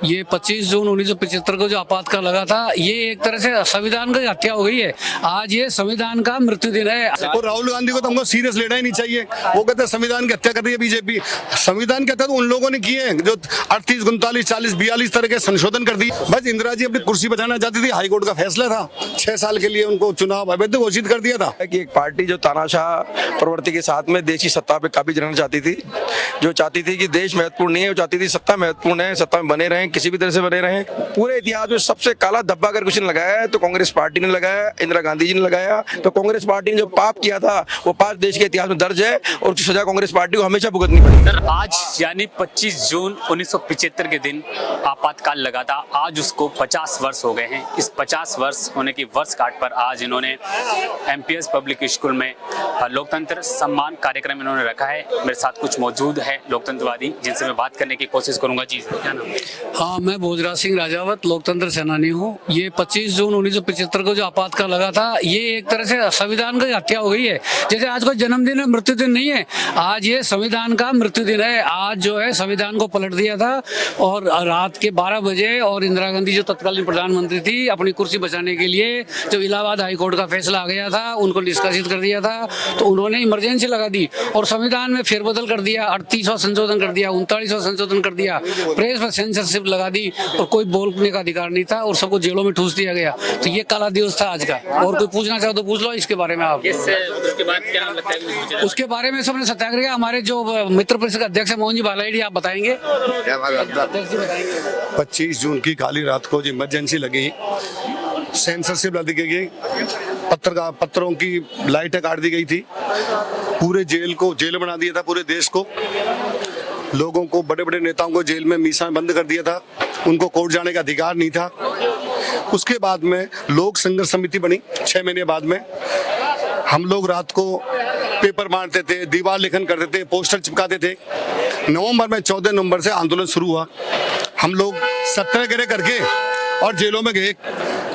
ये 25 जून 1975 को जो आपातकाल लगा था, ये एक तरह से संविधान की हत्या हो गई है। आज ये संविधान का मृत्यु दिन है। और राहुल गांधी को तो हमको सीरियस लेना ही नहीं चाहिए। वो कहते हैं संविधान की हत्या कर रही है बीजेपी। संविधान की हत्या तो उन लोगों ने की है जो 38, 39, 40, 42 तरह के संशोधन कर दिए। बस इंदिरा जी अपनी कुर्सी बचाना चाहती थी। हाईकोर्ट का फैसला था, 6 साल के लिए उनको चुनाव अवैध घोषित कर दिया था। कि एक पार्टी जो तानाशाह प्रवृत्ति के साथ में देश की सत्ता पे काबिज रहना चाहती थी, जो चाहती थी कि देश महत्वपूर्ण नहीं है, वो चाहती थी सत्ता महत्वपूर्ण है, सत्ता में बने रहें, किसी भी तरह से बने रहें। पूरे इतिहास में सबसे काला धब्बा अगर किसी ने लगाया है तो कांग्रेस पार्टी ने लगाया, इंदिरा गांधी जी ने लगाया। तो कांग्रेस पार्टी ने जो पाप किया था वो पाप देश के इतिहास में दर्ज है और उसकी सजा कांग्रेस पार्टी को हमेशा भुगतनी पड़ेगी। आज यानी 25 जून 1975 के दिन आपातकाल लगा था। आज उसको 50 वर्ष हो गए हैं। इस 50 वर्ष होने की वर्षगांठ पर आज इन्होंने एमपीएस पब्लिक स्कूल में लोकतंत्र सम्मान कार्यक्रम इन्होंने रखा है। मेरे साथ कुछ मौजूद है लोकतंत्रवादी, जिनसे मैं बात करने की कोशिश करूंगा। जी क्या नाम? हाँ, मैं भोजराज सिंह राजावत लोकतंत्र सेनानी हूँ। ये 25 जून 1975 को जो आपातकाल लगा था, ये एक तरह से संविधान की हत्या हो गई है। जैसे आज कोई जन्मदिन है, मृत्यु दिन नहीं है। आज ये संविधान का मृत्यु दिन है। आज जो है संविधान को पलट दिया था और रात के 12 बजे और इंदिरा गांधी जो तत्कालीन प्रधानमंत्री थी, अपनी कुर्सी बचाने के लिए जब इलाहाबाद हाईकोर्ट का फैसला आ गया था, उनको निष्कासित कर दिया था, तो उन्होंने इमरजेंसी लगा दी और संविधान में फेरबदल कर दिया। 38वां संशोधन कर दिया, 39वां संशोधन कर दिया, प्रेस पर सेंसरशिप लगा दी और कोई बोलने का अधिकार नहीं था और सबको जेलों में ठूस दिया गया। तो ये काला दिवस था आज का। और कोई पूछना चाहो तो पूछ लो इसके बारे में आप। उसके बाद क्या नाम लगता है? उसके बारे में सबने सत्याग्रह, हमारे जो मित्र परिषद अध्यक्ष है मोहन जी भालाईडी, आप बताएंगे। 25 जून की काली रात को जो इमरजेंसी लगी, सेंसरशिप लगा दी गई, पत्रों की लाइटें काट दी गई थी, पूरे जेल बना दिया था पूरे देश को। लोगों को, बड़े बड़े नेताओं को जेल में मीसा में बंद कर दिया था। उनको कोर्ट जाने का अधिकार नहीं था। उसके बाद में लोक संघर्ष समिति बनी 6 महीने बाद में। हम लोग रात को पेपर मारते थे, दीवार लेखन करते थे, पोस्टर चिपकाते थे। नवंबर में 14 नवंबर से आंदोलन शुरू हुआ। हम लोग सत्याग्रह करके और जेलों में गए।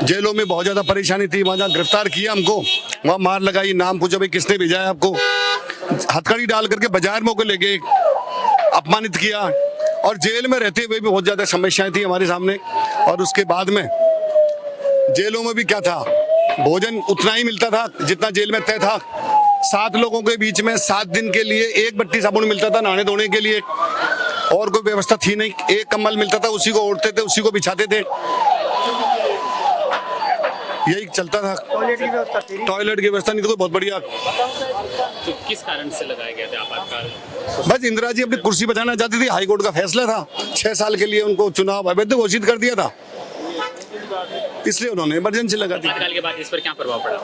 जेलों में बहुत ज्यादा परेशानी थी। वहाँ गिरफ्तार किया हमको, वहाँ मार लगाई, नाम पूछा भाई किसने भेजा है आपको, हथकड़ी डाल करके बाजार में होकर ले गए, अपमानित किया। और जेल में रहते हुए भी बहुत ज्यादा समस्याएं थी हमारे सामने। और उसके बाद में जेलों में भी क्या था, भोजन उतना ही मिलता था जितना जेल में तय था। 7 लोगों के बीच में 7 दिन के लिए 1 बट्टी साबुन मिलता था नहाने धोने के लिए, और कोई व्यवस्था थी नहीं। 1 कंबल मिलता था, उसी को ओढ़ते थे, उसी को बिछाते थे, यही चलता था। टॉयलेट की व्यवस्था नहीं तो कोई बहुत बढ़िया। तो किस कारण से लगाया गया था आपातकाल? बस इंदिरा जी अपनी कुर्सी बचाना चाहती थी। हाईकोर्ट का फैसला था, 6 साल के लिए उनको चुनाव अवैध घोषित कर दिया था, इसलिए उन्होंने इमरजेंसी लगा दी। आपातकाल के बाद इस पर क्या प्रभाव पड़ा?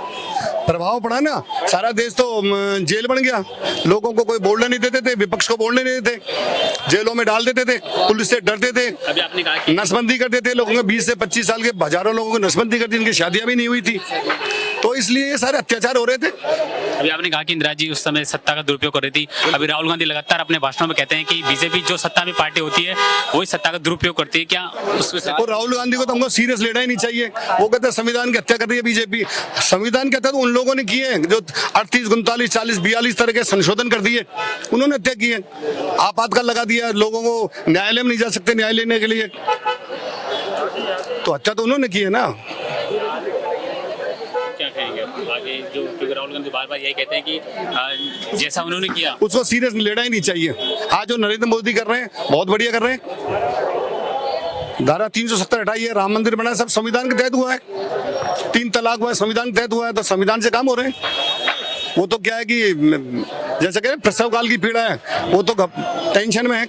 प्रभाव पड़ा ना, सारा देश तो जेल बन गया। लोगों को कोई बोलने नहीं देते थे, विपक्ष को बोलने नहीं देते, जेलों में डाल देते थे, पुलिस से डरते थे। अभी आपने कहा कि नसबंदी करते थे लोगों को, 20 से 25 साल के हजारों लोगों को नसबंदी कर दी, जिनकी शादियां भी नहीं हुई थी। तो इसलिए ये सारे अत्याचार हो रहे थे। अभी आपने कहा कि इंदिरा जी उस समय सत्ता का दुरुपयोग कर रही थी। अभी राहुल गांधी लगातार अपने भाषणों में कहते हैं कि बीजेपी जो सत्ता में पार्टी होती है वही सत्ता का दुरुपयोग करती है। क्या और राहुल गांधी को तो हमको सीरियस लेना ही नहीं चाहिए। वो कहते हैं संविधान की हत्या कर रही है बीजेपी। संविधान की हत्या तो उन लोगों ने की है जो 38, 39, 40, 42 तरह के संशोधन कर दिए, उन्होंने हत्या की है। आपातकाल लगा दिया, लोगों को न्यायालय में नहीं जा सकते न्याय लेने के लिए, तो हत्या तो उन्होंने की है ना। क्या कहेंगे आगे? जो क्योंकि राहुल गांधी बार बार यही कहते हैं कि जैसा उन्होंने किया उसको सीरियस लेना ही नहीं चाहिए। आज जो नरेंद्र मोदी कर रहे हैं बहुत बढ़िया कर रहे हैं। धारा 370 हटाई है, राम मंदिर बना, सब संविधान के तहत हुआ है। 3 तलाक हुआ है, संविधान के तहत हुआ है, तो संविधान से काम हो रहे हैं। वो तो क्या है कि जैसे कह रहे प्रसव काल की पीड़ा है, वो तो टेंशन में है।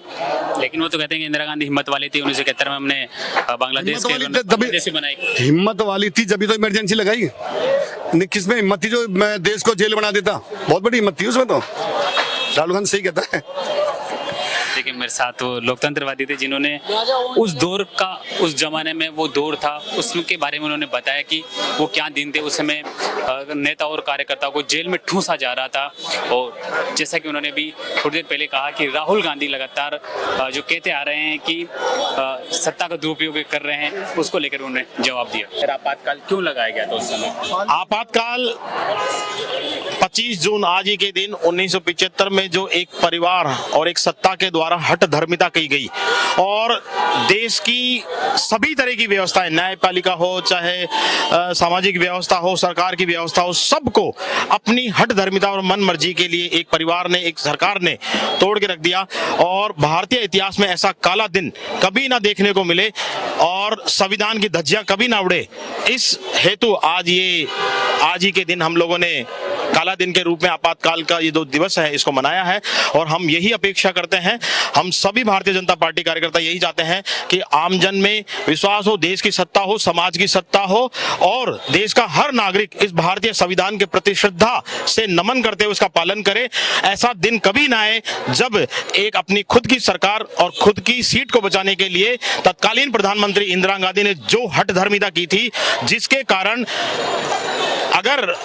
लेकिन वो तो कहते हैं कि इंदिरा गांधी हिम्मत वाली थी। 1971 में हमने बांग्लादेश के बनाई। हिम्मत वाली थी जब तो इमरजेंसी लगाई। किसमें हिम्मत थी जो देश को जेल बना देता? बहुत बड़ी हिम्मत थी उसमें। तो राहुल गांधी सही कहता है। देखिए मेरे साथ वो लोकतंत्रवादी थे जिन्होंने उस दौर का, उस जमाने में वो दौर था, उसके बारे में उन्होंने बताया कि वो क्या दिन थे। उस समय नेता और कार्यकर्ताओं को जेल में ठूंसा जा रहा था। और जैसा कि उन्होंने भी थोड़ी देर पहले कहा कि राहुल गांधी लगातार जो कहते आ रहे हैं कि सत्ता का दुरुपयोग कर रहे हैं, उसको लेकर उन्होंने जवाब दिया। आपातकाल क्यों लगाया गया था उस समय? आपातकाल 25 जून आज ही के दिन 1975 में जो एक परिवार और एक सत्ता के द्वारा हठ धर्मिता की गई और देश की सभी तरह की व्यवस्थाएं, न्यायपालिका हो चाहे सामाजिक व्यवस्था हो, सरकार की व्यवस्था हो, सबको अपनी हठ धर्मिता और मन मर्जी के लिए एक परिवार ने, एक सरकार ने तोड़ के रख दिया। और भारतीय इतिहास में ऐसा काला दिन कभी ना देखने को मिले और संविधान की धज्जियां कभी ना उड़े, इस हेतु आज ही के दिन हम लोगों ने काला दिन के रूप में आपातकाल का ये 2 दिवस है इसको मनाया है। और हम यही अपेक्षा करते हैं, हम सभी भारतीय जनता पार्टी कार्यकर्ता यही चाहते हैं कि आमजन में विश्वास हो, देश की सत्ता हो, समाज की सत्ता हो और देश का हर नागरिक इस भारतीय संविधान के प्रति श्रद्धा से नमन करते हुए उसका पालन करे। ऐसा दिन कभी ना आए जब एक अपनी खुद की सरकार और खुद की सीट को बचाने के लिए तत्कालीन प्रधानमंत्री इंदिरा गांधी ने जो हठ धर्मिता की थी, जिसके कारण अगर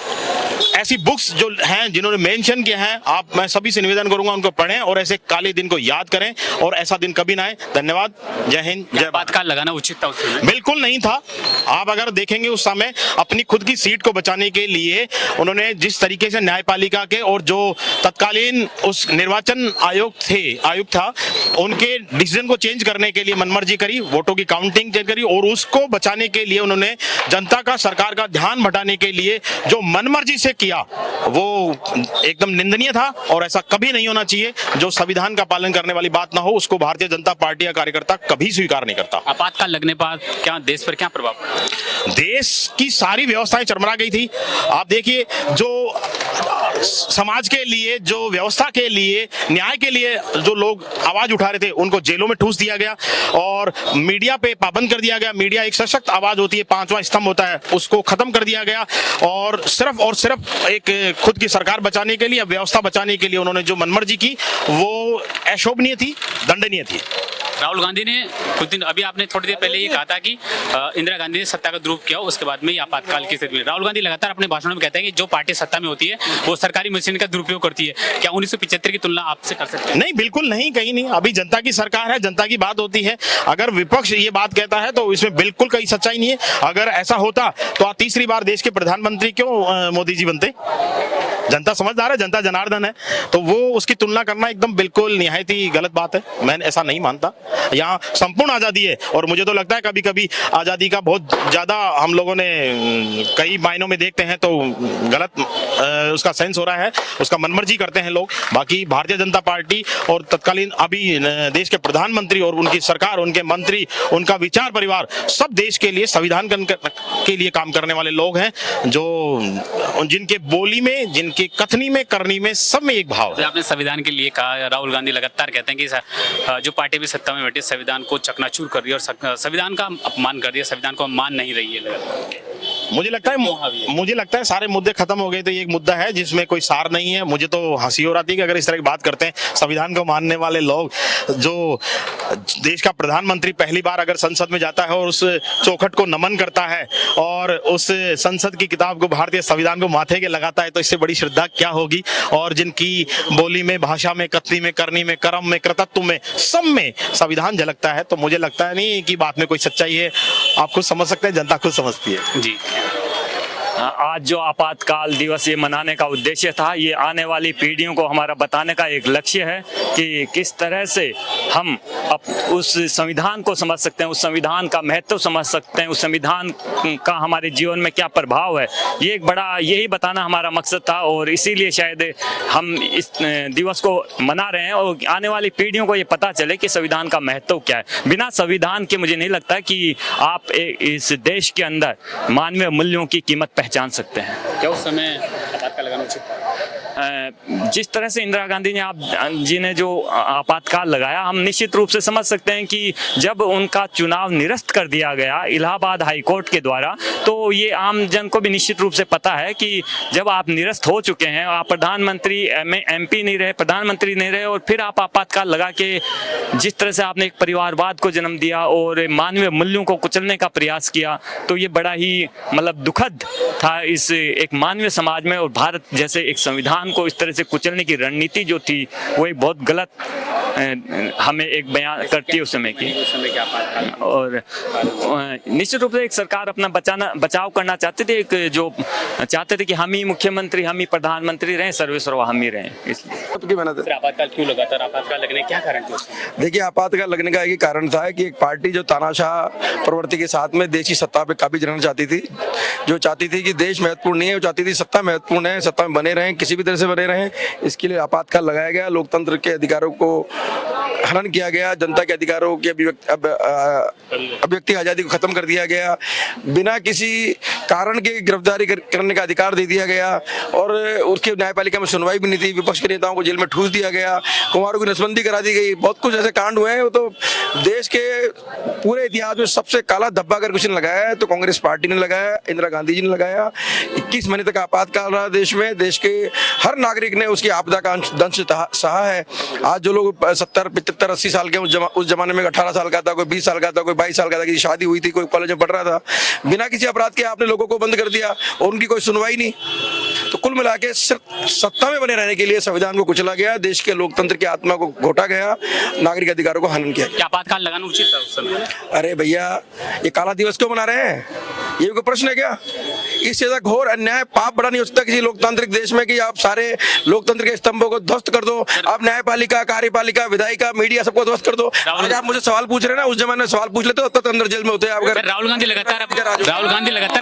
ऐसी बुक्स जो हैं जिन्होंने मेंशन किया है, मैं सभी से निवेदन करूंगा उनको पढ़ें और ऐसे काले दिन को याद करें और ऐसा दिन कभी ना आए। धन्यवाद, जय हिंद, जय भारत। आपातकाल लगाना उचित था उस समय? बिल्कुल नहीं था। आप अगर देखेंगे उस समय अपनी खुद की सीट को बचाने के लिए उन्होंने जिस तरीके से न्यायपालिका के और जो तत्कालीन उस निर्वाचन आयुक्त था उनके डिसीजन को चेंज करने के लिए मनमर्जी करी, वोटों की काउंटिंग चेंज करी और उसको बचाने के लिए उन्होंने जनता का, सरकार का ध्यान भटाने के लिए जो मनमर्जी से किया वो एकदम निंदनीय था और ऐसा कभी नहीं होना चाहिए। जो संविधान का पालन करने वाली बात ना हो उसको भारतीय जनता पार्टी का कार्यकर्ता कभी स्वीकार नहीं करता। आपातकाल लगने पर क्या देश पर क्या प्रभाव पड़ा? देश की सारी व्यवस्थाएं चरमरा गई थी। आप देखिए, जो समाज के लिए, जो व्यवस्था के लिए, न्याय के लिए जो लोग आवाज उठा रहे थे उनको जेलों में ठूस दिया गया और मीडिया पे पाबंद कर दिया गया। मीडिया एक सशक्त आवाज होती है, 5वां स्तंभ होता है, उसको खत्म कर दिया गया और सिर्फ एक खुद की सरकार बचाने के लिए, व्यवस्था बचाने के लिए उन्होंने जो मनमर्जी की वो अशोभनीय थी, दंडनीय थी। राहुल गांधी ने कुछ दिन, अभी आपने थोड़ी देर पहले ये कहा था कि इंदिरा गांधी ने सत्ता का दुरुपयोग किया, उसके बाद में ये आपातकाल की स्थिति। राहुल गांधी लगातार अपने भाषणों में कहते हैं कि जो पार्टी सत्ता में होती है वो सरकारी मशीन का दुरुपयोग करती है। क्या 1975 की तुलना आपसे कर सकते हैं? नहीं, बिल्कुल नहीं, कहीं नहीं। अभी जनता की सरकार है, जनता की बात होती है। अगर विपक्ष ये बात कहता है तो इसमें बिल्कुल कोई सच्चाई नहीं है। अगर ऐसा होता तो तीसरी बार देश के प्रधानमंत्री क्यों मोदी जी बनते? जनता समझदार है, जनता जनार्दन है, तो वो उसकी तुलना करना एकदम बिल्कुल निहायत ही गलत बात है। मैं ऐसा नहीं मानता। यहाँ संपूर्ण आज़ादी है और मुझे तो लगता है कभी कभी आज़ादी का बहुत ज़्यादा हम लोगों ने कई मायनों में देखते हैं तो गलत उसका सेंस हो रहा है, उसका मनमर्जी करते हैं लोग। बाकी भारतीय जनता पार्टी और तत्कालीन अभी देश के प्रधानमंत्री और उनकी सरकार, उनके मंत्री, उनका विचार परिवार, सब देश के लिए, संविधान के लिए काम करने वाले लोग हैं, जो जिनके बोली में, जिनकी कथनी में, करनी में, सब में एक भाव है। आपने संविधान के लिए कहा, राहुल गांधी लगातार कहते हैं कि जो पार्टी भी सत्ता में बैठी संविधान को चकनाचूर कर रही है और संविधान का अपमान कर रही है, संविधान को मान नहीं रही है। मुझे लगता है सारे मुद्दे खत्म हो गए। तो ये एक मुद्दा है जिसमें कोई सार नहीं है। मुझे तो हंसी हो रही है कि अगर इस तरह की बात करते हैं संविधान को मानने वाले लोग, जो देश का प्रधानमंत्री पहली बार अगर संसद में जाता है और उस चौखट को नमन करता है और उस संसद की किताब को, भारतीय संविधान को माथे के लगाता है, तो इससे बड़ी श्रद्धा क्या होगी। और जिनकी बोली में, भाषा में, कथनी में, करनी में, कर्म में, कृतत्व में, सब में संविधान झलकता है, तो मुझे लगता है नहीं कि बात में कोई सच्चाई है। आप खुद समझ सकते हैं, जनता खुद समझती है। जी। आज जो आपातकाल दिवस ये मनाने का उद्देश्य था, ये आने वाली पीढ़ियों को हमारा बताने का एक लक्ष्य है कि किस तरह से हम उस संविधान को समझ सकते हैं, उस संविधान का महत्व समझ सकते हैं, उस संविधान का हमारे जीवन में क्या प्रभाव है। ये एक बड़ा, यही बताना हमारा मकसद था और इसीलिए शायद हम इस दिवस को मना रहे हैं और आने वाली पीढ़ियों को ये पता चले कि संविधान का महत्व क्या है। बिना संविधान के मुझे नहीं लगता कि आप इस देश के अंदर मानवीय मूल्यों की कीमत पहचान सकते हैं। क्या उस समय आपातकाल लगाना उचित था? जिस तरह से इंदिरा गांधी ने, आप जी ने जो आपातकाल लगाया, हम निश्चित रूप से समझ सकते हैं कि जब उनका चुनाव निरस्त कर दिया गया इलाहाबाद हाई कोर्ट के द्वारा, तो ये आम जन को भी निश्चित रूप से पता है कि जब आप निरस्त हो चुके हैं, आप प्रधानमंत्री में MP नहीं रहे, प्रधानमंत्री नहीं रहे और फिर आप आपातकाल लगा के जिस तरह से आपने एक परिवारवाद को जन्म दिया और मानवीय मूल्यों को कुचलने का प्रयास किया, तो ये बड़ा ही मतलब दुखद था इस एक मानवीय समाज में। और भारत जैसे एक संविधान को इस तरह से कुचलने की रणनीति जो थी वो एक बहुत गलत हमें एक बयान करती है उस समय की। और निश्चित रूप से एक सरकार अपना बचाव करना चाहते थे, एक जो चाहते थे कि हम ही मुख्यमंत्री, हम ही प्रधानमंत्री रहें, सर्वेसर्वा हम ही रहें। इसलिए सबकी मेहनत है। आपातकाल क्यों लगातार आपातकाल लगने क्या कारण था? देखिए, आपातकाल लगने का एक कारण था कि एक पार्टी जो तानाशाह प्रवृत्ति के साथ में देश की सत्ता पे काबिज रहना चाहती थी, जो चाहती थी कि देश महत्वपूर्ण नहीं है, वो चाहती थी सत्ता महत्वपूर्ण है, सत्ता में बने रहें, किसी भी तरह से बने रहें। इसके लिए आपातकाल लगाया गया, लोकतंत्र के अधिकारों को हनन किया गया, जनता के अधिकारों की अभिव्यक्ति आज़ादी को खत्म कर दिया गया, बिना किसी कारण के गिरफ्तारी करने का अधिकार दे दिया गया, और उसके न्यायपालिका में सुनवाई भी नहीं थी। विपक्ष के नेताओं को जेल में ठूस दिया गया, कुमारों की नसबंदी करा दी गई। बहुत कुछ ऐसे कांड हुए हैं। वो तो देश के पूरे इतिहास में सबसे काला धब्बा अगर किसी ने लगाया है तो कांग्रेस पार्टी ने लगाया, इंदिरा गांधी जी ने लगाया। 21 महीने तक आपातकाल रहा देश में। देश के हर नागरिक ने उसकी आपदा का दंश सहा है। आज जो लोग 70, 75, 80 साल के उस जमाने में 18 साल का था, कोई 20 साल का था, कोई 22 साल का था, किसी शादी हुई थी, कोई कॉलेज में पढ़ रहा था, बिना किसी अपराध के आपने लोगों को बंद कर दिया और उनकी कोई सुनवाई नहीं। तो कुल मिला के सिर्फ सत्ता में बने रहने के लिए संविधान को कुचला गया, देश के लोकतंत्र की आत्मा को घोटा गया, नागरिक अधिकारों को हनन किया। क्या आपातकाल लगाना उचित था उस समय? अरे भैया, ये काला दिवस क्यों मना रहे हैं? ये कोई प्रश्न है क्या? इससे ज्यादा घोर अन्याय, पाप बड़ा नहीं हो सकता किसी लोकतांत्रिक देश में कि आप सारे लोकतंत्र के स्तंभों को ध्वस्त कर दो। आप न्यायपालिका, कार्यपालिका, विधायिका, मीडिया सबको ध्वस्त कर दो। आज आप मुझे सवाल पूछ रहे हैं ना, उस जमाने में सवाल पूछ लेते तो अंदर जेल में होते हैं। राहुल गांधी लगातार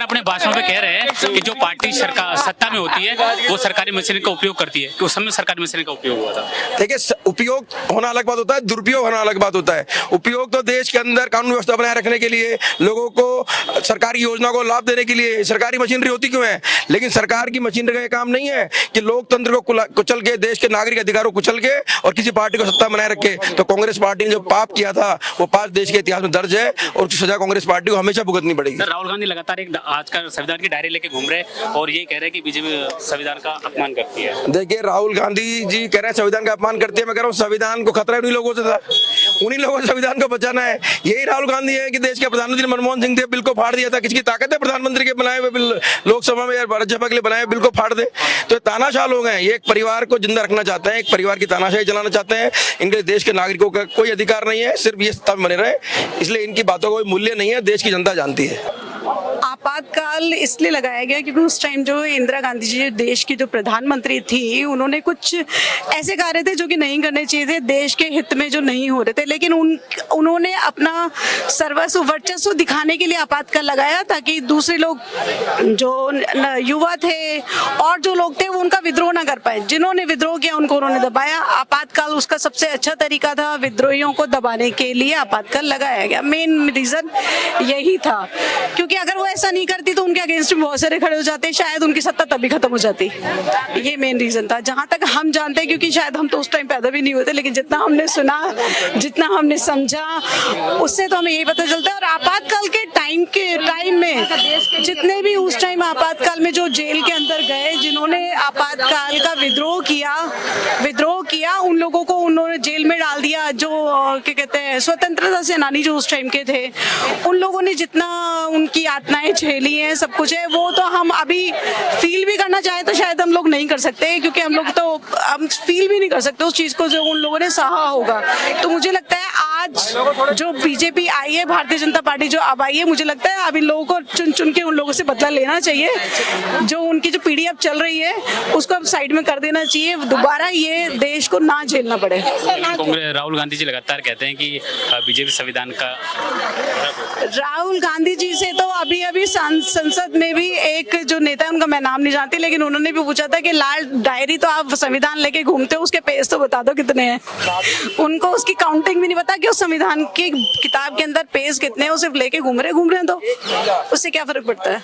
अपने भाषणों में कह रहे हैं कि जो पार्टी सरकार सत्ता में होती है वो सरकारी मशीनरी का उपयोग करती है, कि उस समय सरकारी मशीनरी का उपयोग हुआ था। देखिए, उपयोग होना अलग बात होता है, दुरुपयोग होना अलग बात होता है। उपयोग तो देश के अंदर कानून व्यवस्था बनाए रखने के लिए, लोगों को सरकारी योजना को लाभ देने के लिए सरकारी मशीनरी होती क्यों है? लेकिन सरकार की मशीनरी का ये काम नहीं है कि लोकतंत्र को कुचल के, देश के नागरिक अधिकारों को कुचल के और किसी पार्टी को सत्ता बनाए रखे। तो कांग्रेस पार्टी ने जो पाप किया था वो पाप देश के इतिहास में दर्ज है और उसकी सजा कांग्रेस पार्टी को हमेशा भुगतनी पड़ेगी। राहुल गांधी लगातार एक आज का संविधान की डायरी लेके घूम रहे हैं और ये कह रहे हैं कि बीजेपी संविधान का अपमान करती है। देखिए, राहुल गांधी जी कह रहे हैं संविधान का अपमान करती है। मैं कह रहा हूँ संविधान को खतरा उन्हीं लोगों से था, उन्हीं लोगों को संविधान को बचाना है। यही राहुल गांधी है कि देश के प्रधानमंत्री मनमोहन सिंह थे, बिल को फाड़ दिया था। किसकी ताकत है प्रधानमंत्री के बनाए हुए बिल लोकसभा में या राज्यसभा के लिए बनाए बिल को फाड़ दे? तो तानाशाह लोग हैं, ये एक परिवार को जिंदा रखना चाहते हैं, एक परिवार की तानाशाही चलाना चाहते हैं। इनके देश के नागरिकों का कोई अधिकार नहीं है, सिर्फ ये सत्ता में बने रहे। इसलिए इनकी बातों का कोई मूल्य नहीं है, देश की जनता जानती है। आपातकाल इसलिए लगाया गया क्योंकि उस टाइम जो इंदिरा गांधी जी देश की जो प्रधानमंत्री थी, उन्होंने कुछ ऐसे कार्य थे जो कि नहीं करने चाहिए थे, देश के हित में जो नहीं हो रहे थे, लेकिन उन्होंने अपना सर्वस्व वर्चस्व दिखाने के लिए आपातकाल लगाया ताकि दूसरे लोग जो युवा थे और जो लोग थे वो उनका विद्रोह ना कर पाए। जिन्होंने विद्रोह किया उनको उन्होंने दबाया। आपातकाल उसका सबसे अच्छा तरीका था, विद्रोहियों को दबाने के लिए आपातकाल लगाया गया। मेन रीजन यही था, क्योंकि अगर वो ऐसा नहीं करती तो उनके अगेंस्ट में बहुत सारे खड़े हो जाते, शायद उनकी सत्ता तभी खत्म हो जाती। ये मेन रीजन था, जहां तक हम जानते हैं, क्योंकि शायद हम तो उस टाइम पैदा भी नहीं हुए थे, लेकिन जितना हमने सुना, जितना हमने समझा, उससे तो हमें यही पता चलता है। और आपातकाल के टाइम में जितने भी उस टाइम आपातकाल में जो जेल के अंदर गए, जिन्होंने आपातकाल का विद्रोह किया, उन लोगों को उन्होंने जेल में डाल दिया। जो क्या कहते हैं, स्वतंत्रता सेनानी जो उस टाइम के थे, उन लोगों ने जितना उनकी यातनाएं झेली हैं, सब कुछ है, वो तो हम अभी फील भी करना चाहे तो शायद हम लोग नहीं कर सकते, क्योंकि हम फील भी नहीं कर सकते उस चीज को जो उन लोगों ने सहा होगा। तो मुझे लगता है आज जो बीजेपी आई है, भारतीय जनता पार्टी जो अब आई है, मुझे लगता है अब इन लोगों को चुन चुन के उन लोगों से बदला लेना चाहिए। जो उनकी जो पीढ़ी अब चल रही है उसको अब साइड में कर देना चाहिए, दोबारा ये देश को ना झेलना पड़े। राहुल गांधी जी लगातार कहते हैं कि बीजेपी संविधान का, राहुल गांधी जी से तो अभी संसद में भी एक जो नेता है, उनका मैं नाम नहीं जानती, लेकिन उन्होंने भी पूछा था कि लाल डायरी तो आप संविधान लेके घूमते हो, उसके पेज तो बता दो कितने हैं। उनको उसकी काउंटिंग भी नहीं पता कि उस संविधान की किताब के अंदर पेज कितने हैं, वो सिर्फ लेके घूम रहे हैं, तो उससे क्या फर्क पड़ता है?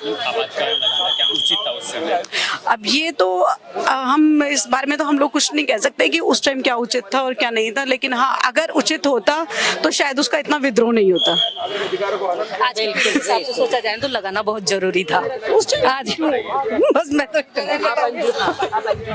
अब ये तो हम इस बारे में तो हम लोग कुछ नहीं कह सकते कि उस टाइम क्या उचित था और क्या नहीं था, लेकिन हाँ, अगर उचित होता तो शायद उसका इतना विद्रोह नहीं होता। आज के हिसाब से सोचा जाए तो लगाना बहुत जरूरी था आज। बस मैं तो आप अंजू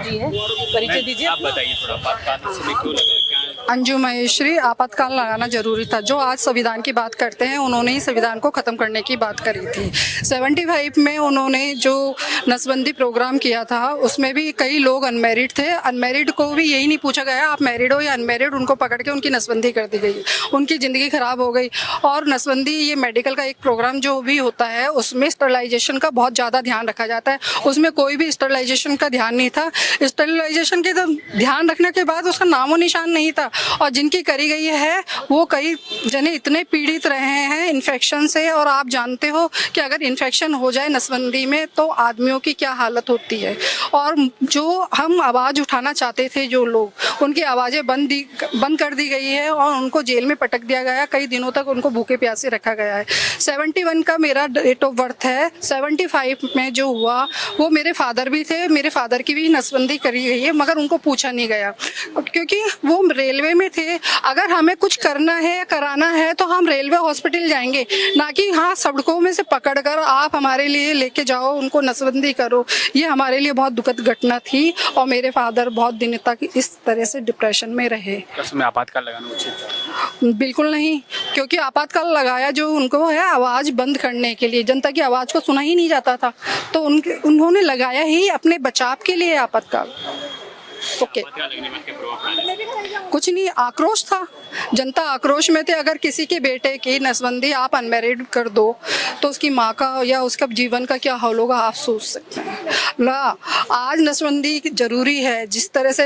जी हैं, परिचय दीजिए। आप बताइए थोड़ा, क्यों लगा, क्या अंजू महेश्वरी, आपातकाल लगाना जरूरी था। जो आज संविधान की बात करते हैं उन्होंने ही संविधान को ख़त्म करने की बात करी थी। 75 में उन्होंने जो नसबंदी प्रोग्राम किया था उसमें भी कई लोग अनमेरिड थे। अनमेरिड को भी यही नहीं पूछा गया आप मैरिड हो या अनमेरिड, उनको पकड़ के उनकी नसबंदी कर दी गई, उनकी ज़िंदगी ख़राब हो गई। और नसबंदी ये मेडिकल का एक प्रोग्राम जो भी होता है उसमें स्टरलाइजेशन का बहुत ज़्यादा ध्यान रखा जाता है, उसमें कोई भी स्टरलाइजेशन का ध्यान नहीं था। स्टरलाइजेशन के ध्यान रखने के बाद उसका नामो निशान नहीं था। और जिनकी करी गई है वो कई जने इतने पीड़ित रहे हैं इन्फेक्शन से। और आप जानते हो कि अगर इन्फेक्शन हो जाए नसबंदी में तो आदमियों की क्या हालत होती है। और जो हम आवाज़ उठाना चाहते थे जो लोग, उनकी आवाज़ें बंद कर दी गई है और उनको जेल में पटक दिया गया। कई दिनों तक उनको भूखे प्यासे रखा गया है। 71 का मेरा डेट ऑफ बर्थ है। 75 में जो हुआ वो मेरे फादर भी थे, मेरे फादर की भी नसबंदी करी गई है मगर उनको पूछा नहीं गया क्योंकि वो रेलवे में थे। अगर हमें कुछ करना है कराना है तो हम रेलवे हॉस्पिटल जाएंगे, ना कि हाँ सड़कों में से पकड़कर आप हमारे लिए लेके जाओ, उनको नसबंदी करो। ये हमारे लिए बहुत दुखद घटना थी और मेरे फादर बहुत दिन तक इस तरह से डिप्रेशन में रहे। उसमें आपातकाल लगाना उचित था? बिल्कुल नहीं, क्योंकि आपातकाल लगाया जो उनको है आवाज़ बंद करने के लिए, जनता की आवाज़ को सुना ही नहीं जाता था तो उन्होंने लगाया ही अपने बचाव के लिए आपातकाल। ओके, कुछ नहीं, आक्रोश था, जनता आक्रोश में थे। अगर किसी के बेटे की नसबंदी आप अनमेरिड कर दो तो उसकी माँ का या उसका जीवन का क्या हाल होगा आप सोच सकते हैं ना। आज नसबंदी जरूरी है जिस तरह से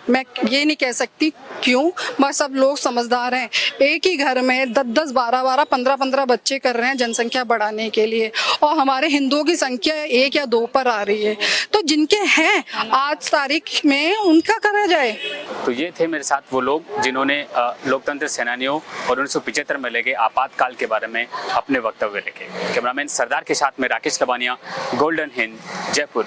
मैं ये नहीं कह सकती क्यों, मगर सब लोग समझदार हैं। एक ही घर में 10-10, 12-12, 15-15 बच्चे कर रहे हैं जनसंख्या बढ़ाने के लिए और हमारे हिंदुओं की संख्या 1 या 2 पर आ रही है। तो जिनके हैं आज तारीख में उनका करा जाए। तो ये थे मेरे साथ वो लोग जिन्होंने लोकतंत्र सेनानियों और 1975 में लगे आपातकाल के बारे में अपने वक्तव्य रखे। कैमरामैन सरदार के साथ में राकेश लबानिया, गोल्डन हिंद, जयपुर।